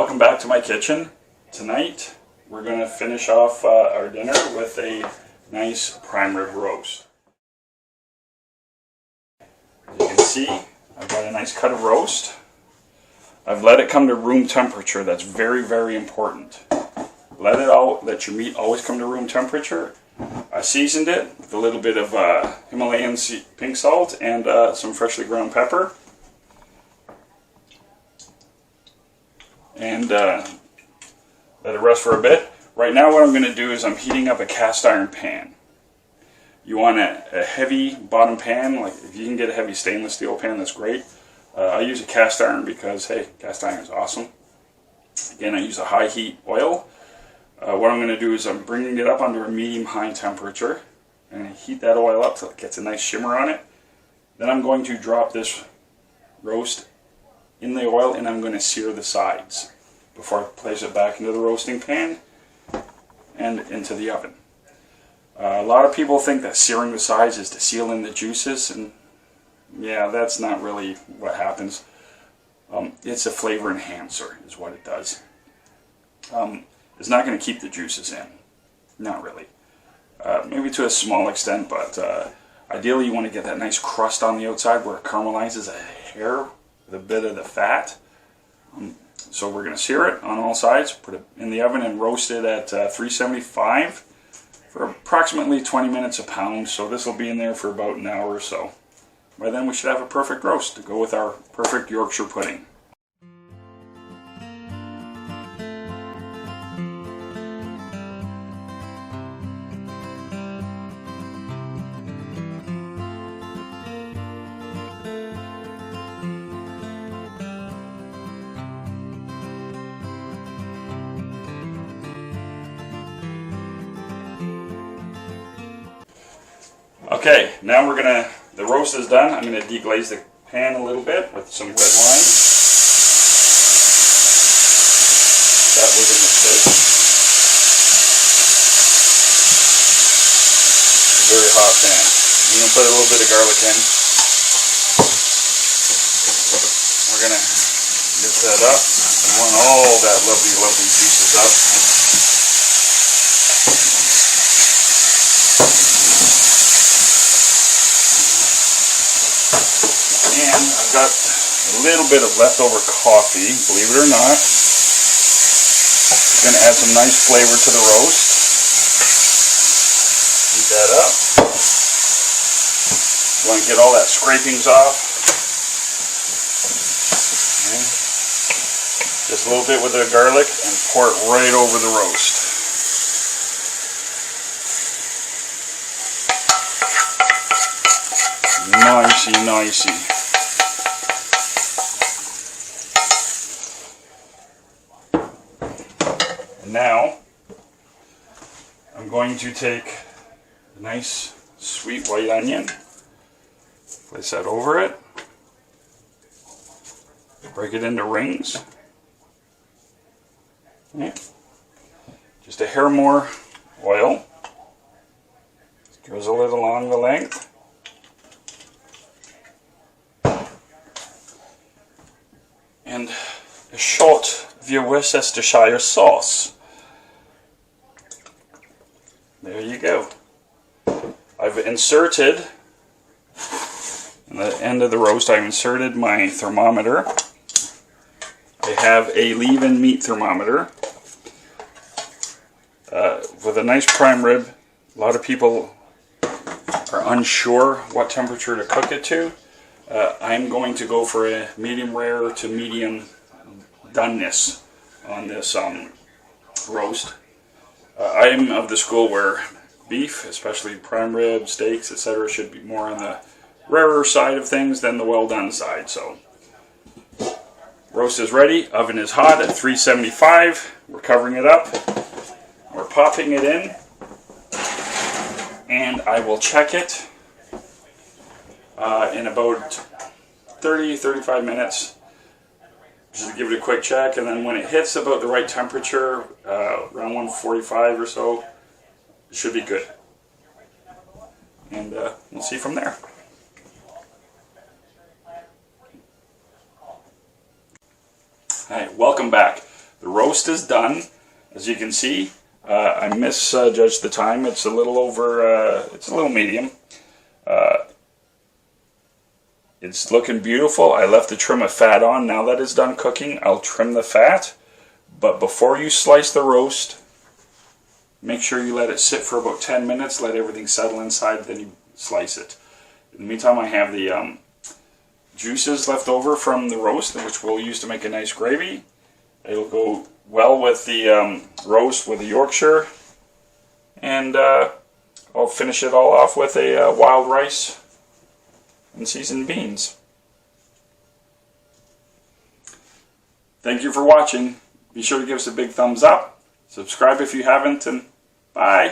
welcome back to my kitchen. Tonight we're going to finish off our dinner with a nice prime rib roast. As you can see, I've got a nice cut of roast. I've let it come to room temperature. That's very, very important. Let your meat always come to room temperature. I seasoned it with a little bit of Himalayan pink salt and some freshly ground pepper. And let it rest for a bit. Right now what I'm going to do is I'm heating up a cast iron pan. You want a heavy bottom pan. Like if you can get a heavy stainless steel pan, that's great. I use a cast iron because, hey, cast iron is awesome. Again, I use a high heat oil. What I'm going to do is I'm bringing it up under a medium-high temperature and heat that oil up so it gets a nice shimmer on it. Then I'm going to drop this roast in the oil and I'm going to sear the sides before I place it back into the roasting pan and into the oven. A lot of people think that searing the sides is to seal in the juices, and yeah, that's not really what happens. It's a flavor enhancer is what it does. It's not going to keep the juices in. Not really. Maybe to a small extent, but ideally you want to get that nice crust on the outside where it caramelizes a hair with a bit of the fat. So we're going to sear it on all sides, put it in the oven and roast it at 375 for approximately 20 minutes a pound. So this will be in there for about an hour or so. By then we should have a perfect roast to go with our perfect Yorkshire pudding. Okay, now the roast is done. I'm going to deglaze the pan a little bit with some red wine. That was a mistake. Very hot pan. I'm going to put a little bit of garlic in. We're going to get that up. We want all that lovely, lovely juices up. And I've got a little bit of leftover coffee, believe it or not. It's going to add some nice flavor to the roast. Heat that up. You want to get all that scrapings off. Okay. Just a little bit with the garlic and pour it right over the roast. Nicey, nicey. Now, I'm going to take a nice sweet white onion, place that over it, break it into rings, okay. Just a hair more oil, drizzle it along the length, and a shot of your Worcestershire sauce. There you go. I've inserted, in the end of the roast, I've inserted my thermometer. I have a leave-in meat thermometer. With a nice prime rib, a lot of people are unsure what temperature to cook it to. I'm going to go for a medium rare to medium doneness on this roast. I am of the school where beef, especially prime rib, steaks, etc., should be more on the rarer side of things than the well done side. So, roast is ready. Oven is hot at 375. We're covering it up. We're popping it in, and I will check it in about 30-35 minutes. Just give it a quick check, and then when it hits about the right temperature, around 145 or so, it should be good. And we'll see from there. Hi, welcome back. The roast is done. As you can see, I misjudged the time. It's a little over, it's a little medium. It's looking beautiful. I left the trim of fat on. Now that it's done cooking, I'll trim the fat. But before you slice the roast, make sure you let it sit for about 10 minutes, let everything settle inside, then you slice it. In the meantime, I have the juices left over from the roast, which we'll use to make a nice gravy. It'll go well with the roast with the Yorkshire. And I'll finish it all off with a wild rice and seasoned beans. Thank you for watching. Be sure to give us a big thumbs up. Subscribe if you haven't, and bye.